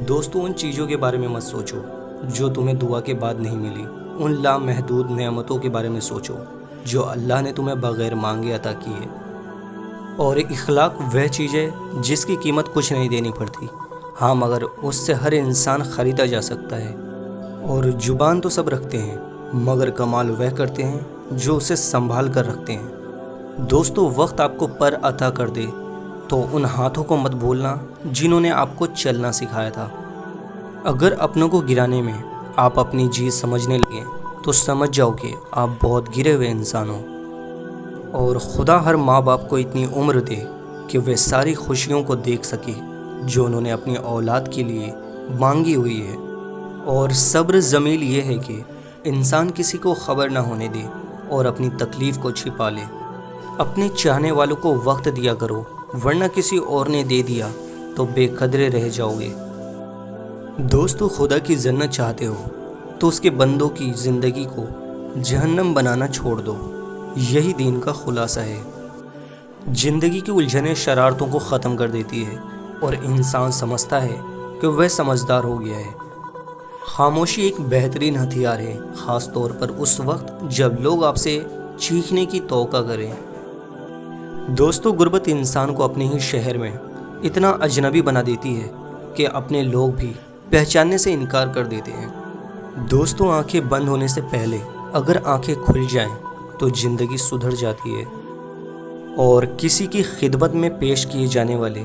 دوستو ان چیزوں کے بارے میں مت سوچو جو تمہیں دعا کے بعد نہیں ملی۔ ان لامحدود نعمتوں کے بارے میں سوچو جو اللہ نے تمہیں بغیر مانگے عطا کی ہے۔ اور اخلاق وہ چیز ہے جس کی قیمت کچھ نہیں دینی پڑتی، ہاں مگر اس سے ہر انسان خریدا جا سکتا ہے۔ اور زبان تو سب رکھتے ہیں مگر کمال وہ کرتے ہیں جو اسے سنبھال کر رکھتے ہیں۔ دوستو وقت آپ کو پر عطا کر دے تو ان ہاتھوں کو مت بھولنا جنہوں نے آپ کو چلنا سکھایا تھا۔ اگر اپنوں کو گرانے میں آپ اپنی چیز سمجھنے لگیں تو سمجھ جاؤ کہ آپ بہت گرے ہوئے انسان ہو۔ اور خدا ہر ماں باپ کو اتنی عمر دے کہ وہ ساری خوشیوں کو دیکھ سکے جو انہوں نے اپنی اولاد کے لیے مانگی ہوئی ہے۔ اور صبر ضمیل یہ ہے کہ انسان کسی کو خبر نہ ہونے دے اور اپنی تکلیف کو چھپا لے۔ اپنے چاہنے والوں کو وقت دیا کرو، ورنہ کسی اور نے دے دیا تو بے قدرے رہ جاؤ گے۔ دوستو خدا کی جنت چاہتے ہو تو اس کے بندوں کی زندگی کو جہنم بنانا چھوڑ دو، یہی دین کا خلاصہ ہے۔ زندگی کی الجھنیں شرارتوں کو ختم کر دیتی ہے اور انسان سمجھتا ہے کہ وہ سمجھدار ہو گیا ہے۔ خاموشی ایک بہترین ہتھیار ہے، خاص طور پر اس وقت جب لوگ آپ سے چیخنے کی توقع کریں۔ دوستو غربت انسان کو اپنے ہی شہر میں اتنا اجنبی بنا دیتی ہے کہ اپنے لوگ بھی پہچاننے سے انکار کر دیتے ہیں۔ دوستو آنکھیں بند ہونے سے پہلے اگر آنکھیں کھل جائیں تو زندگی سدھر جاتی ہے۔ اور کسی کی خدمت میں پیش کیے جانے والے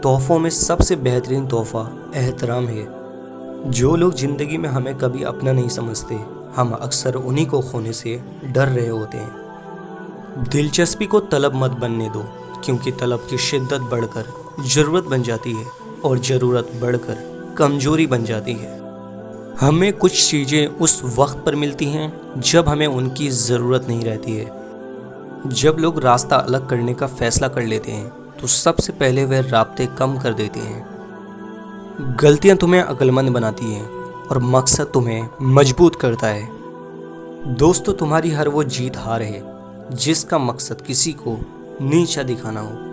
تحفوں میں سب سے بہترین تحفہ احترام ہے۔ جو لوگ زندگی میں ہمیں کبھی اپنا نہیں سمجھتے، ہم اکثر انہی کو کھونے سے ڈر رہے ہوتے ہیں۔ دلچسپی کو طلب مت بننے دو، کیونکہ طلب کی شدت بڑھ کر ضرورت بن جاتی ہے اور ضرورت بڑھ کر کمزوری بن جاتی ہے۔ ہمیں کچھ چیزیں اس وقت پر ملتی ہیں جب ہمیں ان کی ضرورت نہیں رہتی ہے۔ جب لوگ راستہ الگ کرنے کا فیصلہ کر لیتے ہیں تو سب سے پہلے وہ رابطے کم کر دیتے ہیں۔ غلطیاں تمہیں عقل مند بناتی ہیں اور مقصد تمہیں مضبوط کرتا ہے۔ دوستو تمہاری ہر وہ جیت ہار ہے جس کا مقصد کسی کو نیچا دکھانا ہو۔